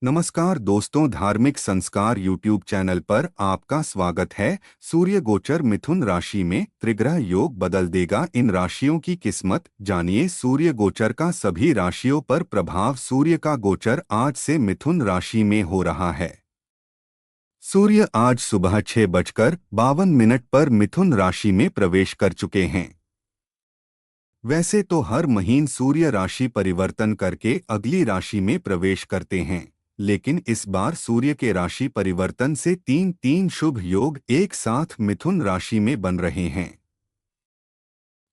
नमस्कार दोस्तों, धार्मिक संस्कार यूट्यूब चैनल पर आपका स्वागत है। सूर्य गोचर मिथुन राशि में त्रिग्रह योग बदल देगा इन राशियों की किस्मत। जानिए सूर्य गोचर का सभी राशियों पर प्रभाव। सूर्य का गोचर आज से मिथुन राशि में हो रहा है। सूर्य आज सुबह 6:52 पर मिथुन राशि में प्रवेश कर चुके हैं। वैसे तो हर महीने सूर्य राशि परिवर्तन करके अगली राशि में प्रवेश करते हैं, लेकिन इस बार सूर्य के राशि परिवर्तन से तीन तीन शुभ योग एक साथ मिथुन राशि में बन रहे हैं।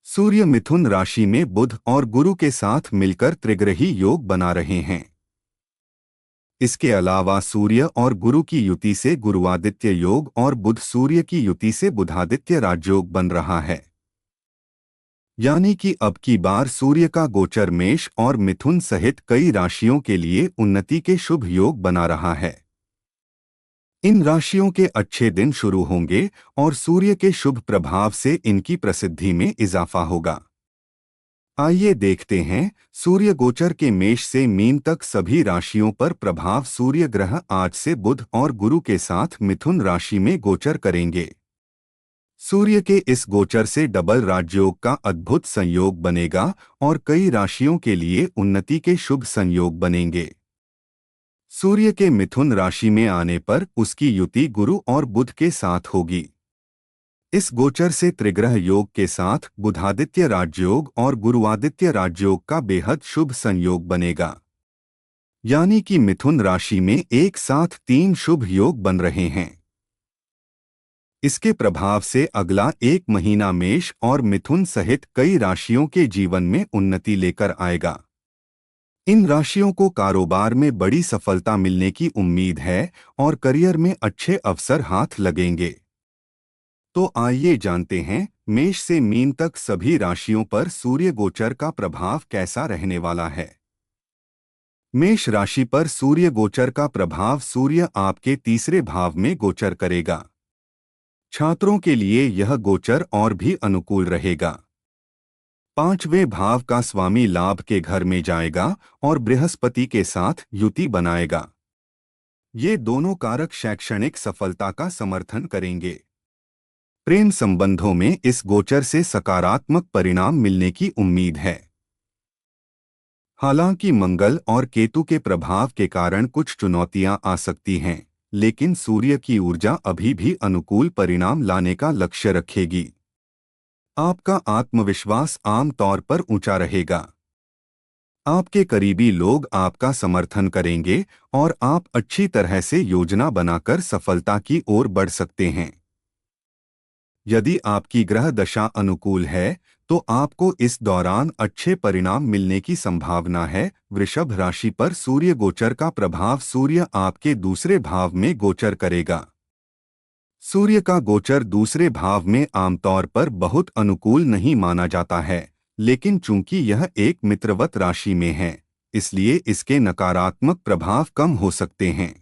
सूर्य मिथुन राशि में बुध और गुरु के साथ मिलकर त्रिग्रही योग बना रहे हैं। इसके अलावा सूर्य और गुरु की युति से गुरुआदित्य योग और बुध सूर्य की युति से बुधादित्य राजयोग बन रहा है। यानी कि अब की बार सूर्य का गोचर मेष और मिथुन सहित कई राशियों के लिए उन्नति के शुभ योग बना रहा है। इन राशियों के अच्छे दिन शुरू होंगे और सूर्य के शुभ प्रभाव से इनकी प्रसिद्धि में इजाफा होगा। आइए देखते हैं सूर्य गोचर के मेष से मीन तक सभी राशियों पर प्रभाव। सूर्य ग्रह आज से बुध और गुरु के साथ मिथुन राशि में गोचर करेंगे। सूर्य के इस गोचर से डबल राजयोग का अद्भुत संयोग बनेगा और कई राशियों के लिए उन्नति के शुभ संयोग बनेंगे। सूर्य के मिथुन राशि में आने पर उसकी युति गुरु और बुध के साथ होगी। इस गोचर से त्रिग्रह योग के साथ बुधादित्य राजयोग और गुरुआदित्य राजयोग का बेहद शुभ संयोग बनेगा। यानी कि मिथुन राशि में एक साथ तीन शुभ योग बन रहे हैं। इसके प्रभाव से अगला एक महीना मेष और मिथुन सहित कई राशियों के जीवन में उन्नति लेकर आएगा। इन राशियों को कारोबार में बड़ी सफलता मिलने की उम्मीद है और करियर में अच्छे अवसर हाथ लगेंगे। तो आइए जानते हैं मेष से मीन तक सभी राशियों पर सूर्य गोचर का प्रभाव कैसा रहने वाला है। मेष राशि पर सूर्य गोचर का प्रभाव। सूर्य आपके तीसरे भाव में गोचर करेगा। छात्रों के लिए यह गोचर और भी अनुकूल रहेगा। पांचवें भाव का स्वामी लाभ के घर में जाएगा और बृहस्पति के साथ युति बनाएगा। ये दोनों कारक शैक्षणिक सफलता का समर्थन करेंगे। प्रेम संबंधों में इस गोचर से सकारात्मक परिणाम मिलने की उम्मीद है। हालांकि मंगल और केतु के प्रभाव के कारण कुछ चुनौतियां आ सकती हैं, लेकिन सूर्य की ऊर्जा अभी भी अनुकूल परिणाम लाने का लक्ष्य रखेगी। आपका आत्मविश्वास आम तौर पर ऊंचा रहेगा। आपके करीबी लोग आपका समर्थन करेंगे और आप अच्छी तरह से योजना बनाकर सफलता की ओर बढ़ सकते हैं। यदि आपकी ग्रह दशा अनुकूल है तो आपको इस दौरान अच्छे परिणाम मिलने की संभावना है। वृषभ राशि पर सूर्य गोचर का प्रभाव। सूर्य आपके दूसरे भाव में गोचर करेगा। सूर्य का गोचर दूसरे भाव में आमतौर पर बहुत अनुकूल नहीं माना जाता है, लेकिन चूंकि यह एक मित्रवत राशि में है, इसलिए इसके नकारात्मक प्रभाव कम हो सकते हैं।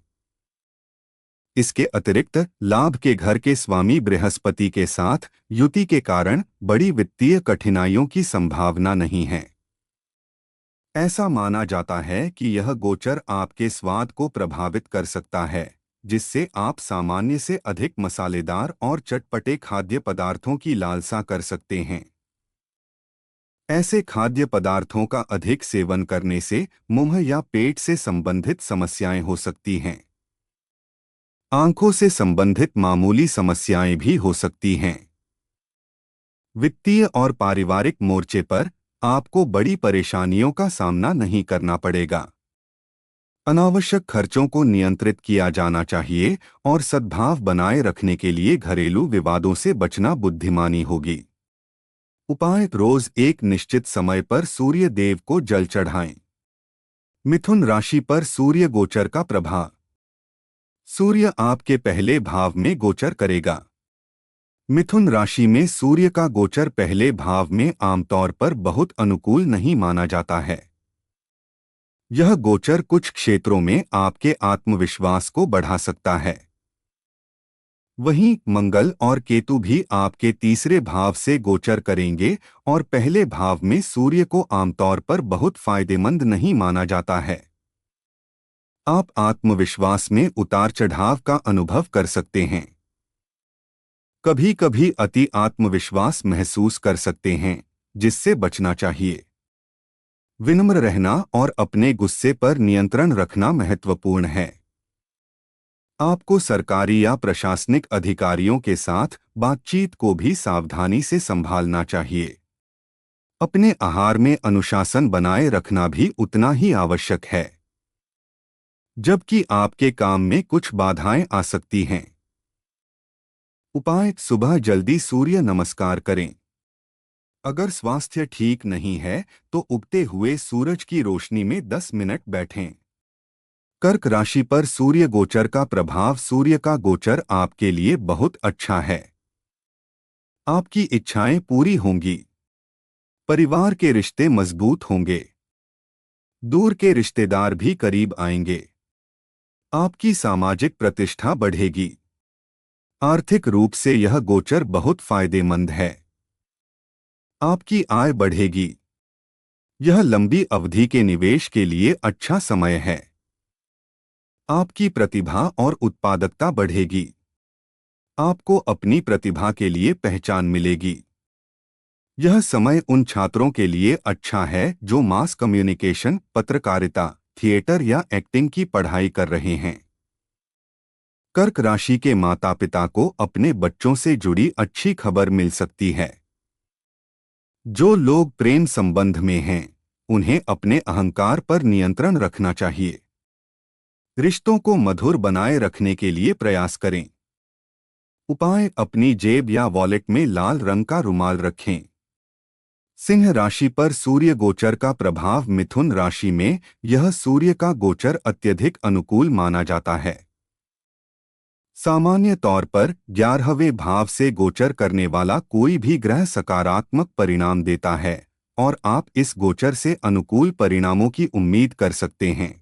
इसके अतिरिक्त लाभ के घर के स्वामी बृहस्पति के साथ युति के कारण बड़ी वित्तीय कठिनाइयों की संभावना नहीं है। ऐसा माना जाता है कि यह गोचर आपके स्वाद को प्रभावित कर सकता है, जिससे आप सामान्य से अधिक मसालेदार और चटपटे खाद्य पदार्थों की लालसा कर सकते हैं। ऐसे खाद्य पदार्थों का अधिक सेवन करने से मुंह या पेट से संबंधित समस्याएं हो सकती हैं। आंखों से संबंधित मामूली समस्याएं भी हो सकती हैं। वित्तीय और पारिवारिक मोर्चे पर आपको बड़ी परेशानियों का सामना नहीं करना पड़ेगा। अनावश्यक खर्चों को नियंत्रित किया जाना चाहिए और सद्भाव बनाए रखने के लिए घरेलू विवादों से बचना बुद्धिमानी होगी। उपाय: रोज एक निश्चित समय पर सूर्य देव को जल चढ़ाएं। मिथुन राशि पर सूर्य गोचर का प्रभाव। सूर्य आपके पहले भाव में गोचर करेगा। मिथुन राशि में सूर्य का गोचर पहले भाव में आमतौर पर बहुत अनुकूल नहीं माना जाता है। यह गोचर कुछ क्षेत्रों में आपके आत्मविश्वास को बढ़ा सकता है। वहीं मंगल और केतु भी आपके तीसरे भाव से गोचर करेंगे और पहले भाव में सूर्य को आमतौर पर बहुत फायदेमंद नहीं माना जाता है। आप आत्मविश्वास में उतार चढ़ाव का अनुभव कर सकते हैं। कभी कभी अति आत्मविश्वास महसूस कर सकते हैं, जिससे बचना चाहिए। विनम्र रहना और अपने गुस्से पर नियंत्रण रखना महत्वपूर्ण है। आपको सरकारी या प्रशासनिक अधिकारियों के साथ बातचीत को भी सावधानी से संभालना चाहिए। अपने आहार में अनुशासन बनाए रखना भी उतना ही आवश्यक है, जबकि आपके काम में कुछ बाधाएं आ सकती हैं। उपाय: सुबह जल्दी सूर्य नमस्कार करें। अगर स्वास्थ्य ठीक नहीं है तो उगते हुए सूरज की रोशनी में 10 मिनट बैठें। कर्क राशि पर सूर्य गोचर का प्रभाव: सूर्य का गोचर आपके लिए बहुत अच्छा है। आपकी इच्छाएं पूरी होंगी। परिवार के रिश्ते मजबूत होंगे। दूर के रिश्तेदार भी करीब आएंगे। आपकी सामाजिक प्रतिष्ठा बढ़ेगी। आर्थिक रूप से यह गोचर बहुत फायदेमंद है। आपकी आय बढ़ेगी। यह लंबी अवधि के निवेश के लिए अच्छा समय है। आपकी प्रतिभा और उत्पादकता बढ़ेगी। आपको अपनी प्रतिभा के लिए पहचान मिलेगी। यह समय उन छात्रों के लिए अच्छा है जो मास कम्युनिकेशन, पत्रकारिता, थिएटर या एक्टिंग की पढ़ाई कर रहे हैं। कर्क राशि के माता पिता को अपने बच्चों से जुड़ी अच्छी खबर मिल सकती है। जो लोग प्रेम संबंध में हैं, उन्हें अपने अहंकार पर नियंत्रण रखना चाहिए। रिश्तों को मधुर बनाए रखने के लिए प्रयास करें। उपाय: अपनी जेब या वॉलेट में लाल रंग का रुमाल रखें। सिंह राशि पर सूर्य गोचर का प्रभाव: मिथुन राशि में यह सूर्य का गोचर अत्यधिक अनुकूल माना जाता है। सामान्य तौर पर 11वें भाव से गोचर करने वाला कोई भी ग्रह सकारात्मक परिणाम देता है और आप इस गोचर से अनुकूल परिणामों की उम्मीद कर सकते हैं।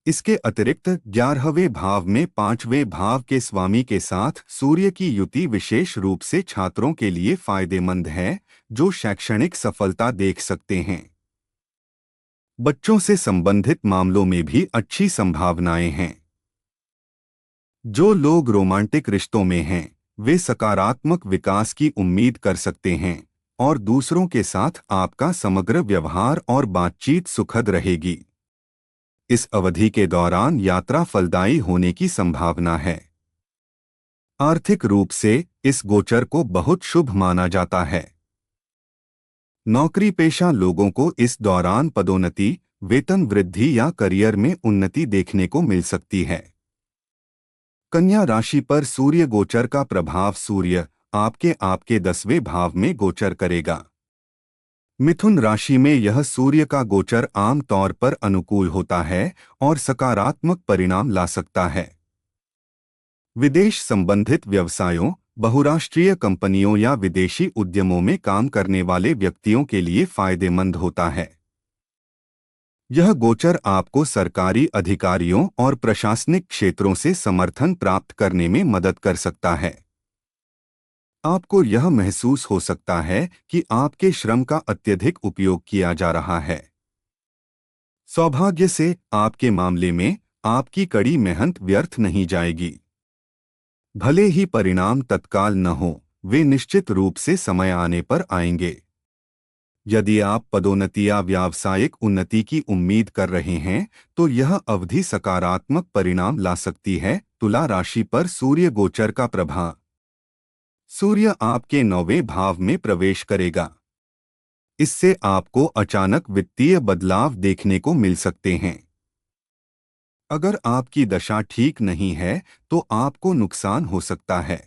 इसके अतिरिक्त 11वें भाव में 5वें भाव के स्वामी के साथ सूर्य की युति विशेष रूप से छात्रों के लिए फायदेमंद है, जो शैक्षणिक सफलता देख सकते हैं। बच्चों से संबंधित मामलों में भी अच्छी संभावनाएं हैं। जो लोग रोमांटिक रिश्तों में हैं, वे सकारात्मक विकास की उम्मीद कर सकते हैं और दूसरों के साथ आपका समग्र व्यवहार और बातचीत सुखद रहेगी। इस अवधि के दौरान यात्रा फलदायी होने की संभावना है। आर्थिक रूप से इस गोचर को बहुत शुभ माना जाता है। नौकरी पेशा लोगों को इस दौरान पदोन्नति, वेतन वृद्धि या करियर में उन्नति देखने को मिल सकती है। कन्या राशि पर सूर्य गोचर का प्रभाव: सूर्य आपके 10वें भाव में गोचर करेगा। मिथुन राशि में यह सूर्य का गोचर आम तौर पर अनुकूल होता है और सकारात्मक परिणाम ला सकता है। विदेश संबंधित व्यवसायों, बहुराष्ट्रीय कंपनियों या विदेशी उद्यमों में काम करने वाले व्यक्तियों के लिए फायदेमंद होता है। यह गोचर आपको सरकारी अधिकारियों और प्रशासनिक क्षेत्रों से समर्थन प्राप्त करने में मदद कर सकता है। आपको यह महसूस हो सकता है कि आपके श्रम का अत्यधिक उपयोग किया जा रहा है। सौभाग्य से आपके मामले में आपकी कड़ी मेहनत व्यर्थ नहीं जाएगी। भले ही परिणाम तत्काल न हो, वे निश्चित रूप से समय आने पर आएंगे। यदि आप पदोन्नति या व्यावसायिक उन्नति की उम्मीद कर रहे हैं, तो यह अवधि सकारात्मक परिणाम ला सकती है। तुला राशि पर सूर्य गोचर का प्रभाव: सूर्य आपके 9वें भाव में प्रवेश करेगा। इससे आपको अचानक वित्तीय बदलाव देखने को मिल सकते हैं। अगर आपकी दशा ठीक नहीं है तो आपको नुकसान हो सकता है।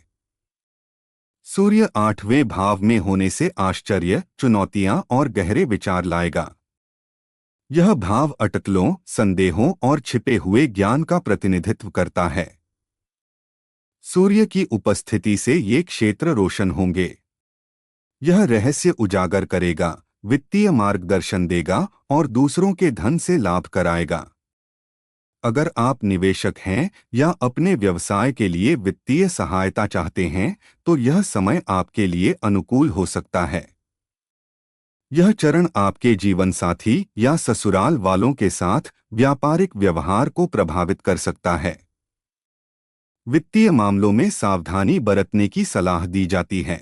सूर्य 8वें भाव में होने से आश्चर्य, चुनौतियां और गहरे विचार लाएगा। यह भाव अटकलों, संदेहों और छिपे हुए ज्ञान का प्रतिनिधित्व करता है। सूर्य की उपस्थिति से ये क्षेत्र रोशन होंगे। यह रहस्य उजागर करेगा, वित्तीय मार्गदर्शन देगा और दूसरों के धन से लाभ कराएगा। अगर आप निवेशक हैं या अपने व्यवसाय के लिए वित्तीय सहायता चाहते हैं, तो यह समय आपके लिए अनुकूल हो सकता है। यह चरण आपके जीवन साथी या ससुराल वालों के साथ व्यापारिक व्यवहार को प्रभावित कर सकता है। वित्तीय मामलों में सावधानी बरतने की सलाह दी जाती है।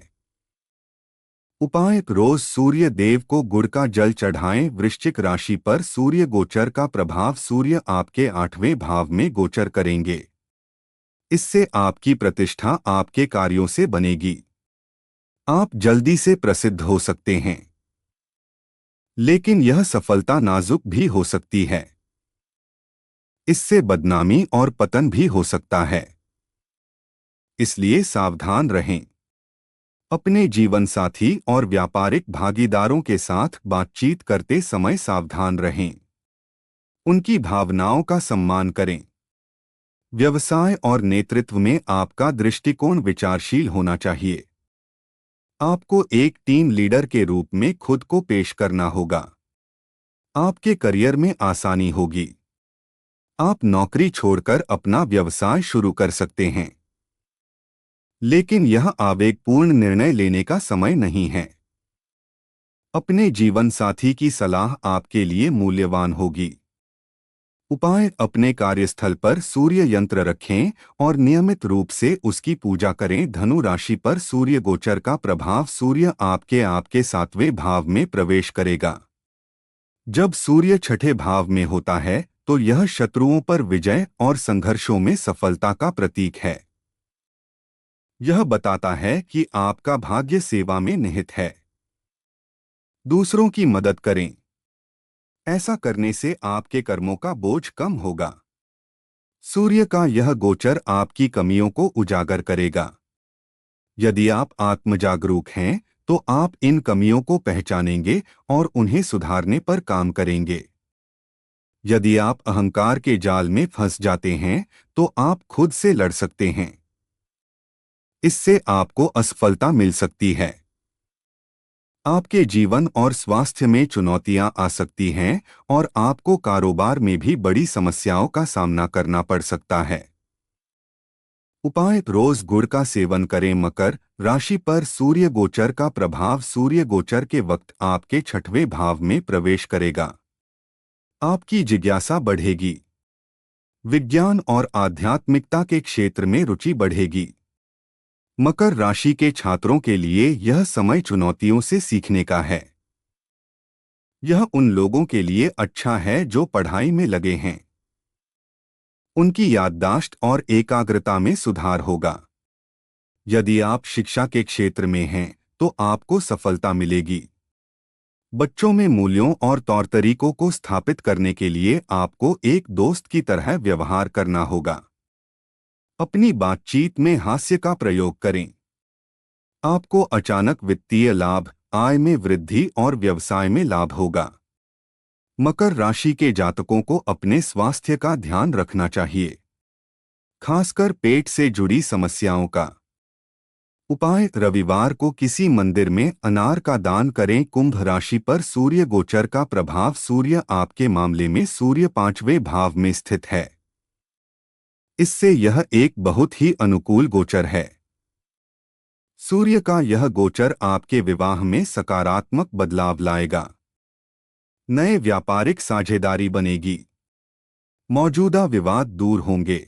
उपाय: रोज सूर्य देव को गुड़ का जल चढ़ाएं। वृश्चिक राशि पर सूर्य गोचर का प्रभाव: सूर्य आपके 8वें भाव में गोचर करेंगे। इससे आपकी प्रतिष्ठा आपके कार्यों से बनेगी। आप जल्दी से प्रसिद्ध हो सकते हैं, लेकिन यह सफलता नाजुक भी हो सकती है। इससे बदनामी और पतन भी हो सकता है, इसलिए सावधान रहें। अपने जीवन साथी और व्यापारिक भागीदारों के साथ बातचीत करते समय सावधान रहें। उनकी भावनाओं का सम्मान करें। व्यवसाय और नेतृत्व में आपका दृष्टिकोण विचारशील होना चाहिए। आपको एक टीम लीडर के रूप में खुद को पेश करना होगा। आपके करियर में आसानी होगी। आप नौकरी छोड़कर अपना व्यवसाय शुरू कर सकते हैं, लेकिन यह आवेगपूर्ण निर्णय लेने का समय नहीं है। अपने जीवन साथी की सलाह आपके लिए मूल्यवान होगी। उपाय: अपने कार्यस्थल पर सूर्य यंत्र रखें और नियमित रूप से उसकी पूजा करें। धनु राशि पर सूर्य गोचर का प्रभाव: सूर्य आपके 7वें भाव में प्रवेश करेगा। जब सूर्य 6ठे भाव में होता है तो यह शत्रुओं पर विजय और संघर्षों में सफलता का प्रतीक है। यह बताता है कि आपका भाग्य सेवा में निहित है। दूसरों की मदद करें। ऐसा करने से आपके कर्मों का बोझ कम होगा। सूर्य का यह गोचर आपकी कमियों को उजागर करेगा। यदि आप आत्मजागरूक हैं तो आप इन कमियों को पहचानेंगे और उन्हें सुधारने पर काम करेंगे। यदि आप अहंकार के जाल में फंस जाते हैं तो आप खुद से लड़ सकते हैं। इससे आपको असफलता मिल सकती है। आपके जीवन और स्वास्थ्य में चुनौतियां आ सकती हैं और आपको कारोबार में भी बड़ी समस्याओं का सामना करना पड़ सकता है। उपाय: रोज गुड़ का सेवन करें। मकर राशि पर सूर्य गोचर का प्रभाव: सूर्य गोचर के वक्त आपके 6वें भाव में प्रवेश करेगा। आपकी जिज्ञासा बढ़ेगी। विज्ञान और आध्यात्मिकता के क्षेत्र में रुचि बढ़ेगी। मकर राशि के छात्रों के लिए यह समय चुनौतियों से सीखने का है। यह उन लोगों के लिए अच्छा है जो पढ़ाई में लगे हैं। उनकी याददाश्त और एकाग्रता में सुधार होगा। यदि आप शिक्षा के क्षेत्र में हैं तो आपको सफलता मिलेगी। बच्चों में मूल्यों और तौर तरीकों को स्थापित करने के लिए आपको एक दोस्त की तरह व्यवहार करना होगा। अपनी बातचीत में हास्य का प्रयोग करें। आपको अचानक वित्तीय लाभ, आय में वृद्धि और व्यवसाय में लाभ होगा। मकर राशि के जातकों को अपने स्वास्थ्य का ध्यान रखना चाहिए, खासकर पेट से जुड़ी समस्याओं का। उपाय: रविवार को किसी मंदिर में अनार का दान करें। कुंभ राशि पर सूर्य गोचर का प्रभाव: सूर्य आपके मामले में सूर्य 5वें भाव में स्थित है। इससे यह एक बहुत ही अनुकूल गोचर है। सूर्य का यह गोचर आपके विवाह में सकारात्मक बदलाव लाएगा। नए व्यापारिक साझेदारी बनेगी। मौजूदा विवाद दूर होंगे।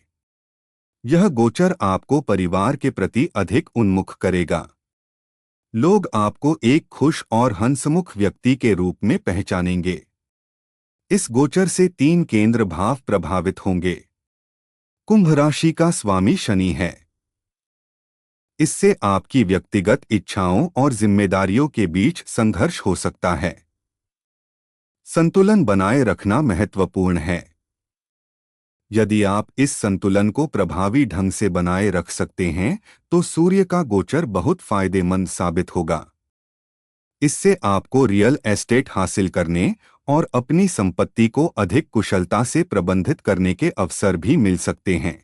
यह गोचर आपको परिवार के प्रति अधिक उन्मुख करेगा। लोग आपको एक खुश और हंसमुख व्यक्ति के रूप में पहचानेंगे। इस गोचर से 3 केंद्र भाव प्रभावित होंगे। कुंभ राशि का स्वामी शनि है। इससे आपकी व्यक्तिगत इच्छाओं और जिम्मेदारियों के बीच संघर्ष हो सकता है। संतुलन बनाए रखना महत्वपूर्ण है। यदि आप इस संतुलन को प्रभावी ढंग से बनाए रख सकते हैं तो सूर्य का गोचर बहुत फायदेमंद साबित होगा। इससे आपको रियल एस्टेट हासिल करने और अपनी संपत्ति को अधिक कुशलता से प्रबंधित करने के अवसर भी मिल सकते हैं।